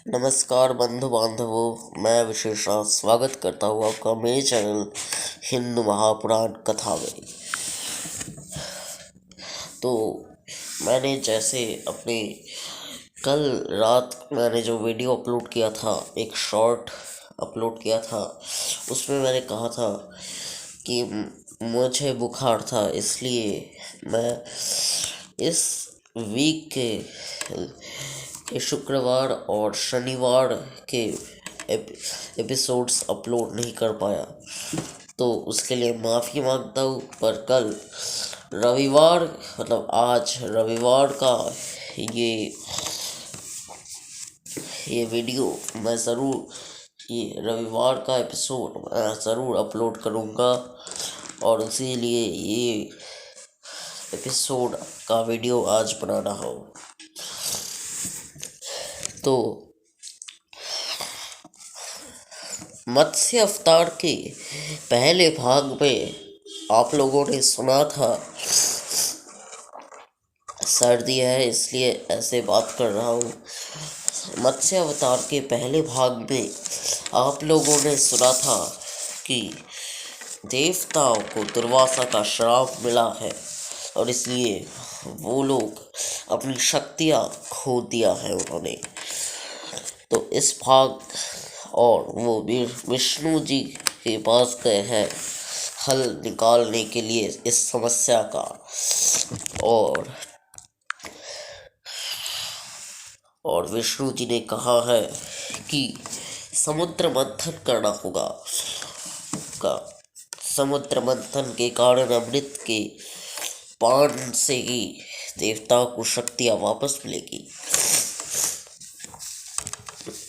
नमस्कार बंधु बांधवों, मैं विशेषा स्वागत करता हूँ आपका मेरे चैनल हिंदू महापुराण कथा में। तो मैंने जैसे अपने कल रात मैंने जो वीडियो अपलोड किया था, एक शॉर्ट अपलोड किया था, उसमें मैंने कहा था कि मुझे बुखार था, इसलिए मैं इस वीक के शुक्रवार और शनिवार के एपिसोड्स अपलोड नहीं कर पाया, तो उसके लिए माफ़ी मांगता हूँ। पर कल रविवार मतलब आज रविवार का ये वीडियो मैं ज़रूर, ये रविवार का एपिसोड मैं ज़रूर अपलोड करूँगा और इसीलिए ये एपिसोड का वीडियो आज बना रहा हूँ। तो मत्स्य अवतार के पहले भाग में आप लोगों ने सुना था, सर्दी है इसलिए ऐसे बात कर रहा हूँ। मत्स्य अवतार के पहले भाग में आप लोगों ने सुना था कि देवताओं को दुर्वासा का श्राप मिला है और इसलिए वो लोग अपनी शक्तियाँ खो दिया है उन्होंने। तो इस भाग और वो विष्णु जी के पास गए हैं हल निकालने के लिए इस समस्या का, और विष्णु जी ने कहा है कि समुद्र मंथन करना होगा। समुद्र मंथन के कारण अमृत के पान से ही देवताओं को शक्तियाँ वापस मिलेगी।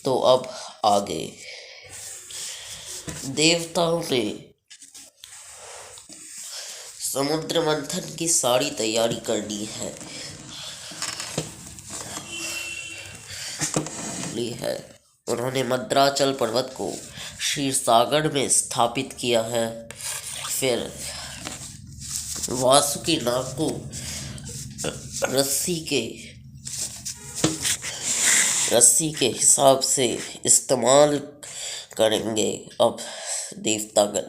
तो अब आगे देवताओं ने समुद्र मंथन की सारी तैयारी कर ली है। उन्होंने मद्राचल पर्वत को क्षीर सागर में स्थापित किया है। फिर वासुकी नाग को रस्सी के हिसाब से इस्तेमाल करेंगे। अब देवतागण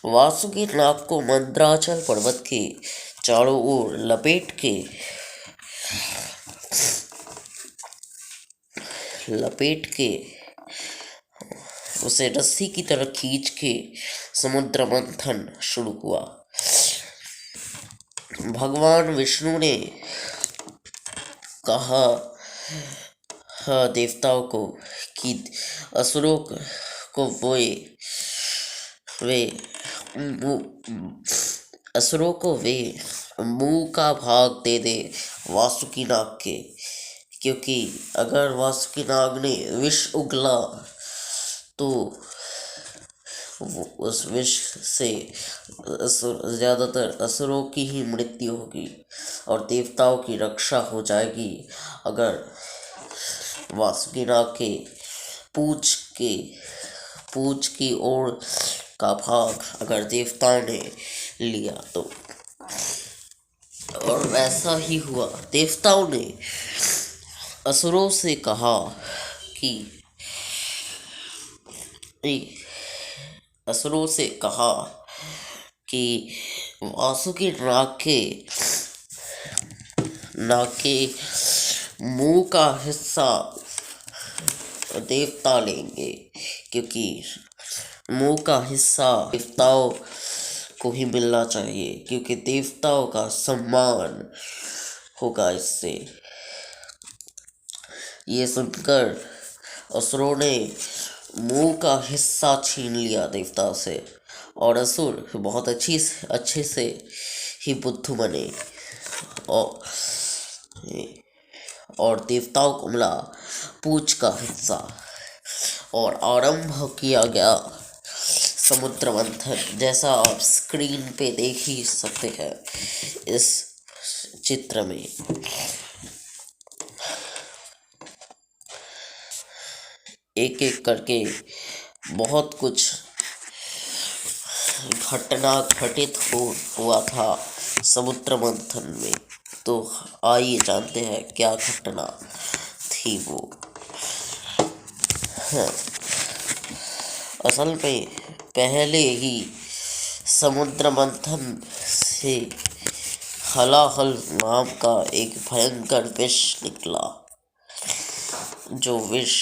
वासुकी नाग को मंदराचल पर्वत के चारों ओर लपेट के उसे रस्सी की तरह खींच के समुद्र मंथन शुरू हुआ। भगवान विष्णु ने कहा देवताओं को कि असुरों को वे मुंह का भाग दे दे वासुकी नाग के, क्योंकि अगर वासुकी नाग ने विष उगला तो उस विष से ज़्यादातर असुरों की ही मृत्यु होगी और देवताओं की रक्षा हो जाएगी। अगर वासुकी नाग के पूंछ की ओर का भाग अगर देवताओं ने लिया तो, और वैसा ही हुआ। देवताओं ने असुरों से कहा कि वासुकी नाग के मुंह का हिस्सा देवता लेंगे, क्योंकि मुंह का हिस्सा देवताओं को ही मिलना चाहिए, क्योंकि देवताओं का सम्मान होगा इससे। ये सुनकर असुरों ने मुंह का हिस्सा छीन लिया देवताओं से, और असुर बहुत अच्छे से ही बुद्धू बने और देवताओं को मिला पूंछ का हिस्सा और आरंभ किया गया समुद्र मंथन, जैसा आप स्क्रीन पे देख ही सकते हैं इस चित्र में। एक एक करके बहुत कुछ घटना घटित हुआ था समुद्र मंथन में। तो आइए जानते हैं क्या घटना थी वो। हाँ, असल में पहले ही समुद्र मंथन से हलाहल नाम का एक भयंकर विष निकला, जो विष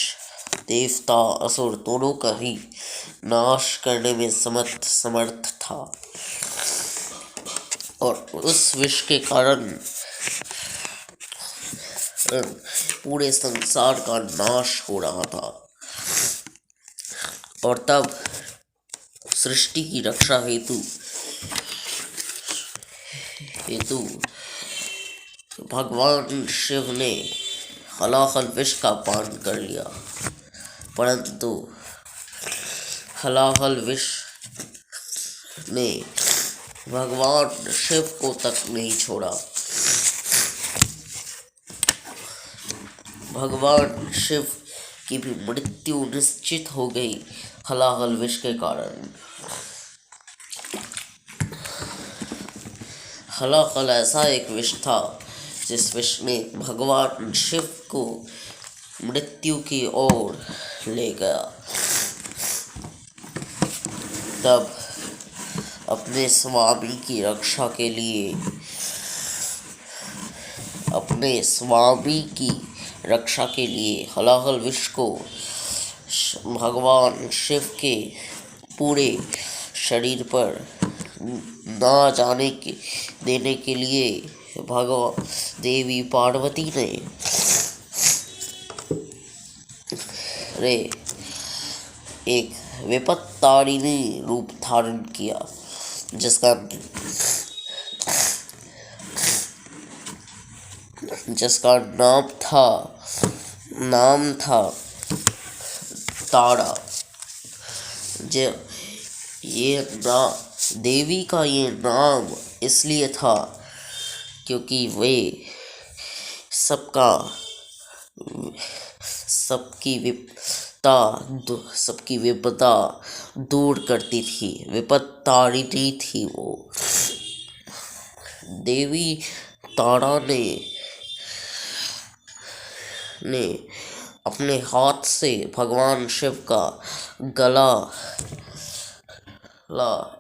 देवता असुर दोनों का ही नाश करने में समर्थ था। और उस विष के कारण पूरे संसार का नाश हो रहा था। और तब सृष्टि की रक्षा हेतु भगवान शिव ने हलाहल विष का पान कर लिया, परंतु हलाहल विष ने भगवान शिव को तक नहीं छोड़ा। भगवान शिव की भी मृत्यु निश्चित हो गई हलाहल विष के कारण। हलाहल ऐसा एक विष था जिस विष ने भगवान शिव को मृत्यु की ओर ले गया। तब अपने स्वामी की रक्षा के लिए हलाहल विष को भगवान शिव के पूरे शरीर पर ना जाने देने के लिए भगवान देवी पार्वती ने एक विपत्तारिणी रूप धारण किया, जिसका नाम था तारा। देवी का ये नाम इसलिए था क्योंकि वे सबकी विपदा दूर करती थी, विपत्तारिणी थी वो। देवी तारा ने अपने हाथ से भगवान शिव का गला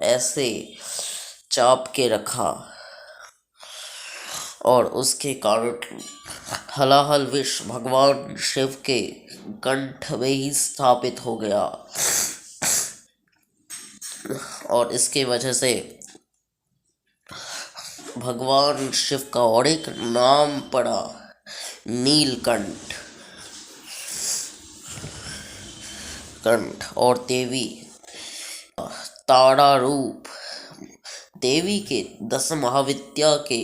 ऐसे चाप के रखा और उसके कारण हलाहल विष भगवान शिव के कंठ में ही स्थापित हो गया। और इसके वजह से भगवान शिव का और एक नाम पड़ा, नीलकंठ। और देवी तारा रूप देवी के 10 महाविद्या के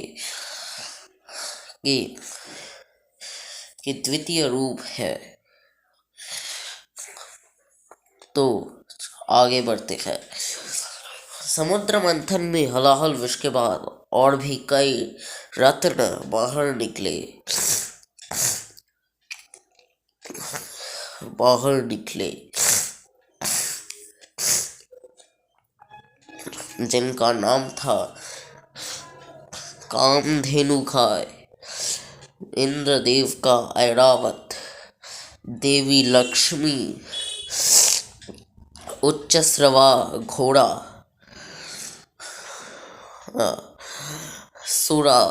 द्वितीय रूप है। तो आगे बढ़ते हैं। समुद्र मंथन में हलाहल विष के बाद और भी कई रत्न बाहर निकले, जिनका नाम था कामधेनु खाय, इंद्रदेव का ऐरावत, देवी लक्ष्मी, उच्चश्रवा घोड़ा, सुरा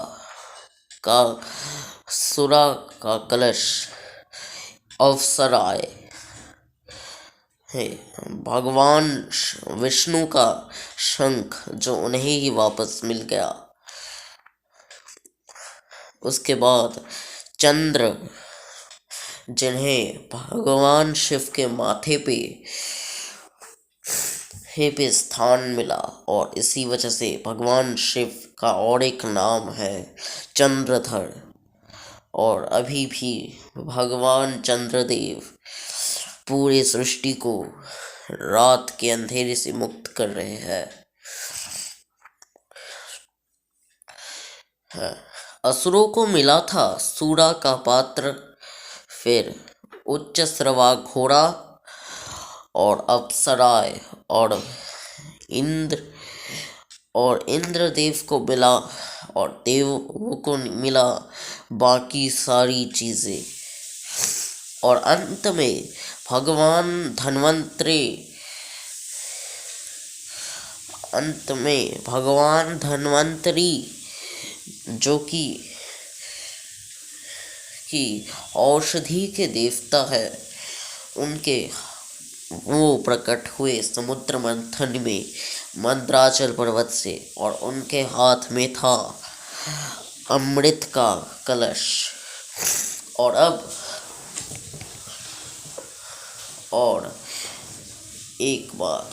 का कलश, अवसराय है, भगवान विष्णु का शंख जो उन्हें ही वापस मिल गया। उसके बाद चंद्र, जिन्हें भगवान शिव के माथे पे स्थान मिला, और इसी वजह से भगवान शिव का और एक नाम है चंद्रधर। और अभी भी भगवान चंद्रदेव पूरे सृष्टि को रात के अंधेरे से मुक्त कर रहे हैं। असुरों को मिला था सूरा का पात्र, फिर उच्चश्रवा घोड़ा और अप्सराएं, और इंद्रदेव को मिला, और देवों को मिला बाकी सारी चीजें। और अंत में भगवान धन्वंतरी जो कि औषधि के देवता है, उनके वो प्रकट हुए समुद्र मंथन में मंदराचल पर्वत से, और उनके हाथ में था अमृत का कलश। और एक बात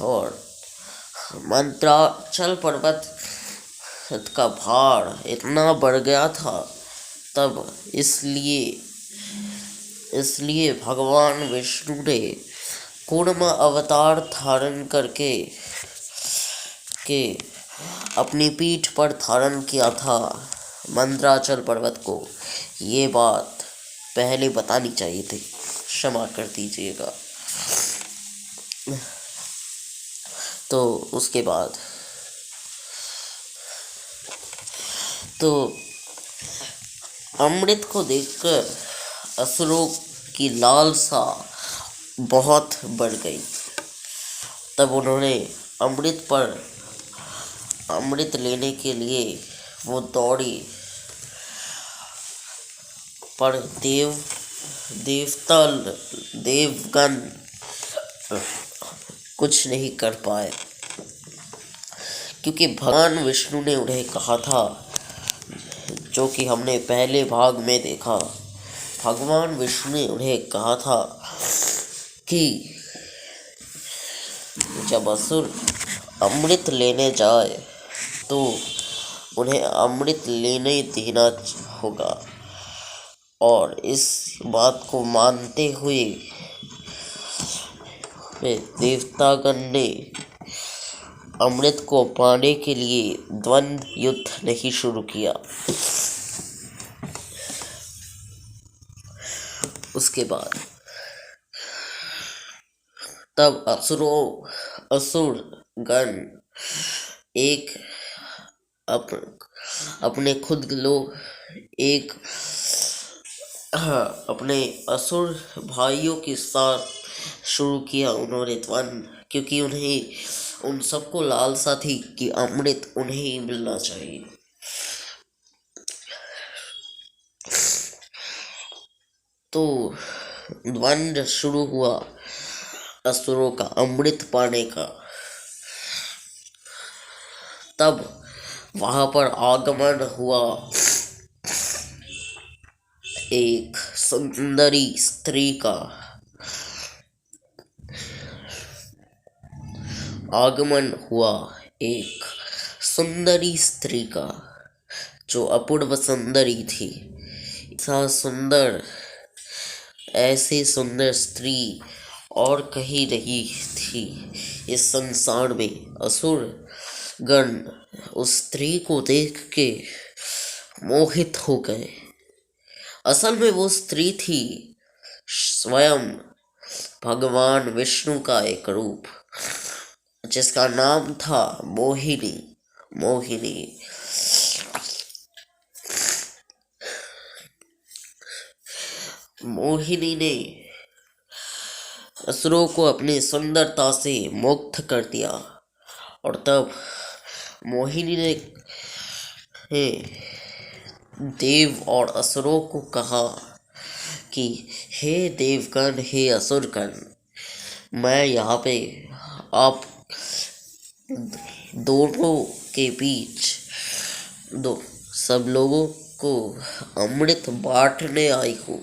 और मंदराचल पर्वत का भार इतना बढ़ गया था तब, इसलिए भगवान विष्णु ने कूर्म अवतार धारण करके अपनी पीठ पर धारण किया था मंदराचल पर्वत को। ये बात पहले बतानी चाहिए थी, क्षमा कर दीजिएगा। तो उसके बाद तो अमृत को देखकर असुरों की लालसा बहुत बढ़ गई। तब उन्होंने अमृत लेने के लिए वो दौड़ी, पर देवगण कुछ नहीं कर पाए, क्योंकि भगवान विष्णु ने उन्हें कहा था, जो कि हमने पहले भाग में देखा, भगवान विष्णु ने उन्हें कहा था कि जब असुर अमृत लेने जाए तो उन्हें अमृत लेने देना होगा। और इस बात को मानते हुए देवतागण ने अमृत को पाने के लिए द्वंद्व युद्ध नहीं शुरू किया। उसके बाद तब असुरगण अपने असुर भाइयों के साथ शुरू किया उन्होंने द्वंद्व, क्योंकि उन सबको लालसा थी कि अमृत उन्हें ही मिलना चाहिए। तो द्वंद्व शुरू हुआ असुरों का अमृत पाने का। तब वहां पर आगमन हुआ एक सुंदरी स्त्री का। जो अपूर्व सुंदरी थी। ऐसी सुंदर स्त्री और कहीं नहीं थी इस संसार में। असुर गण उस स्त्री को देख के मोहित हो गए। असल में वो स्त्री थी स्वयं भगवान विष्णु का एक रूप, जिसका नाम था मोहिनी। मोहिनी ने असुरों को अपनी सुंदरता से मुग्ध कर दिया। और तब मोहिनी ने देव और असुरों को कहा कि हे देवगण, हे असुरगण, मैं यहाँ पे आप दोनों के बीच सब लोगों को अमृत बांटने आई हूँ।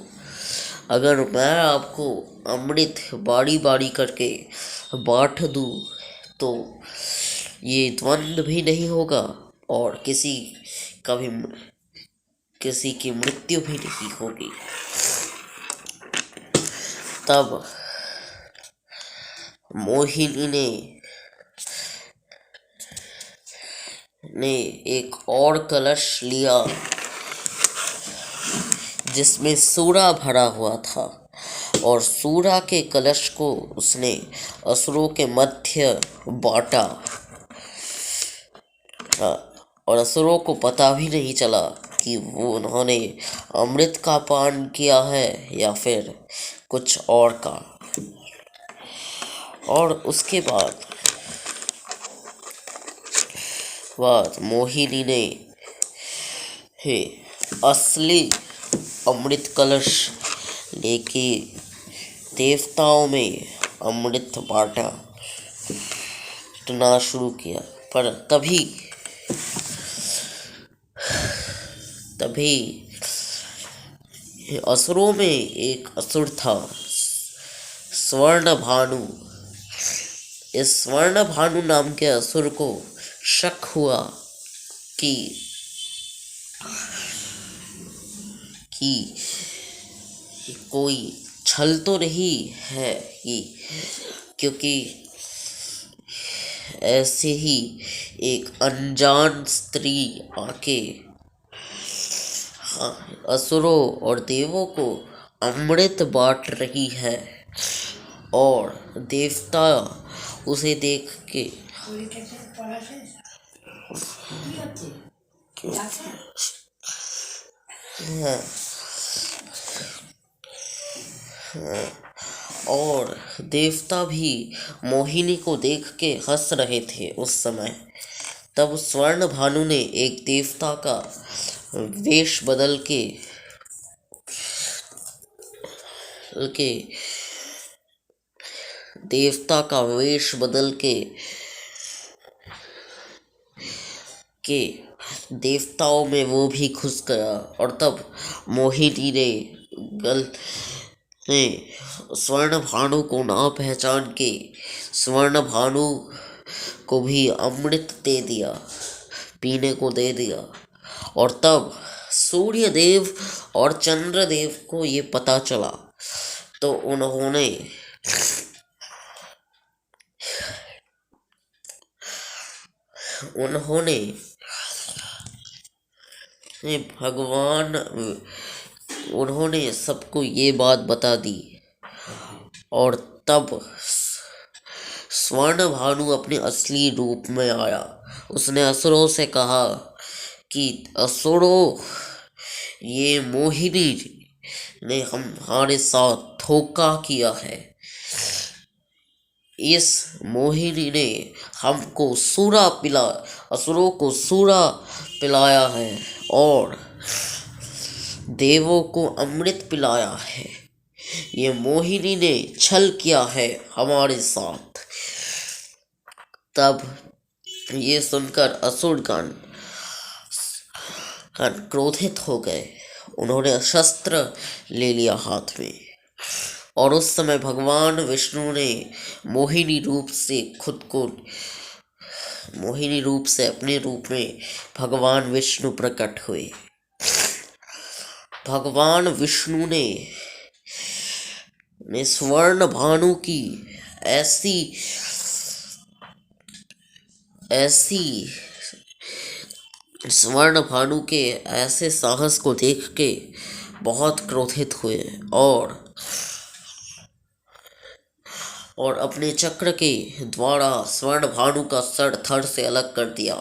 अगर मैं आपको अमृत बारी बारी करके बांट दूँ तो ये द्वंद्व भी नहीं होगा और किसी की मृत्यु भी नहीं होगी। तब मोहिनी ने एक और कलश लिया जिसमें सूरा भरा हुआ था, और सूरा के कलश को उसने असुरों के मध्य बांटा। और असुरों को पता भी नहीं चला कि वो उन्होंने अमृत का पान किया है या फिर कुछ और का। और उसके बाद मोहिनी ने हे असली अमृत कलश लेके देवताओं में अमृत बांटना शुरू किया। पर तभी असुरों में एक असुर था, स्वर्ण भानु। इस स्वर्ण भानु नाम के असुर को शक हुआ कि कोई छल तो नहीं है क्योंकि ऐसे ही एक अनजान स्त्री आके असुरों और देवों को अमृत बांट रही है। और देवता उसे देख के और देवता भी मोहिनी को देख के हंस रहे थे उस समय। तब स्वर्ण भानु ने एक देवता का वेश बदल के देवताओं में वो भी घुस गया। और तब मोहिनी ने स्वर्ण भानु को ना पहचान के स्वर्ण भानु को भी अमृत पीने को दे दिया। और तब सूर्य देव और चंद्र देव को ये पता चला, तो उन्होंने सबको ये बात बता दी। और तब स्वर्ण भानु अपने असली रूप में आया। उसने असुरों से कहा कि असुरों, ये मोहिनी ने हमारे साथ धोखा किया है। इस मोहिनी ने असुरों को सूरा पिलाया है और देवों को अमृत पिलाया है। ये मोहिनी ने छल किया है हमारे साथ। तब ये सुनकर असुरगण क्रोधित हो गए। उन्होंने शस्त्र ले लिया हाथ में। और उस समय भगवान विष्णु ने मोहिनी रूप से अपने रूप में भगवान विष्णु प्रकट हुए। भगवान विष्णु ने स्वर्ण भानु की स्वर्ण भानु के ऐसे साहस को देख के बहुत क्रोधित हुए और अपने चक्र के द्वारा स्वर्ण भानु का सर धड़ से अलग कर दिया।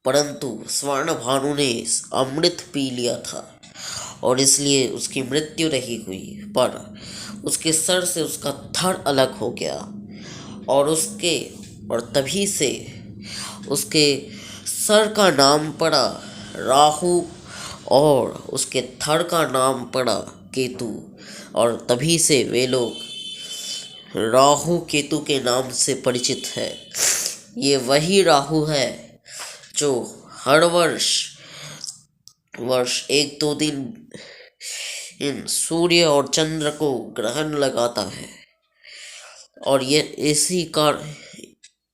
परंतु स्वर्ण भानु ने अमृत पी लिया था और इसलिए उसकी मृत्यु नहीं हुई, पर उसके सर से उसका धड़ अलग हो गया। और तभी से उसके सर का नाम पड़ा राहु और उसके धड़ का नाम पड़ा केतु। और तभी से वे लोग राहु केतु के नाम से परिचित है। ये वही राहु है जो हर वर्ष 1-2 दिन इन सूर्य और चंद्र को ग्रहण लगाता है। और ये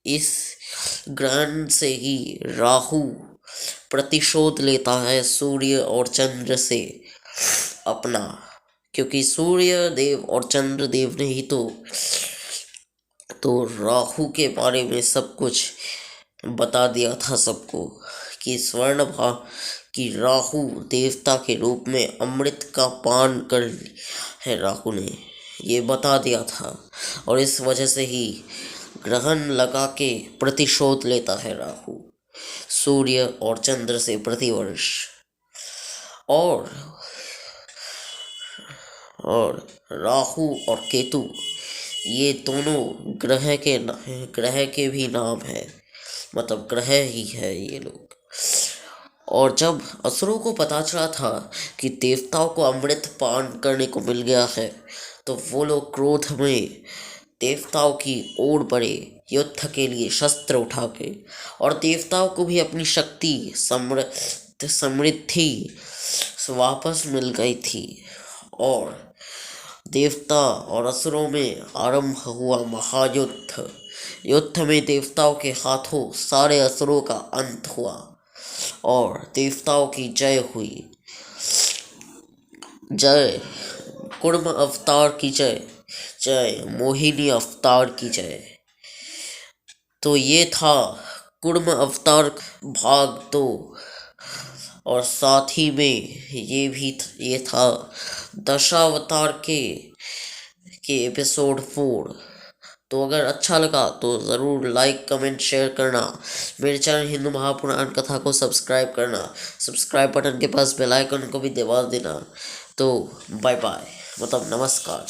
इस ग्रहण से ही राहु प्रतिशोध लेता है सूर्य और चंद्र से अपना, क्योंकि सूर्य देव और चंद्र देव ने ही तो राहु के बारे में सब कुछ बता दिया था सबको कि राहु देवता के रूप में अमृत का पान कर है। राहु ने ये बता दिया था और इस वजह से ही ग्रहण लगा के प्रतिशोध लेता है राहु। सूर्य और चंद्र से प्रतिवर्ष। और और राहु और केतु ये दोनों ग्रह के भी नाम है, मतलब ग्रह ही है ये लोग। और जब असुरों को पता चला था कि देवताओं को अमृत पान करने को मिल गया है, तो वो लोग क्रोध में देवताओं की ओर बढ़े युद्ध के लिए शस्त्र उठा के। और देवताओं को भी अपनी शक्ति समृद्धि वापस मिल गई थी। और देवता और असुरों में आरंभ हुआ महायुद्ध। युद्ध में देवताओं के हाथों सारे असुरों का अंत हुआ और देवताओं की जय हुई। जय कुर्म अवतार की जय, जय मोहिनी अवतार की जय। तो ये था कुर्म अवतार भाग 2। और साथ ही में ये था दशावतार के एपिसोड 4। तो अगर अच्छा लगा तो ज़रूर लाइक कमेंट शेयर करना। मेरे चैनल हिंदू महापुराण कथा को सब्सक्राइब करना। सब्सक्राइब बटन के पास बेल आइकन को भी दबा देना। तो बाय बाय, मतलब नमस्कार।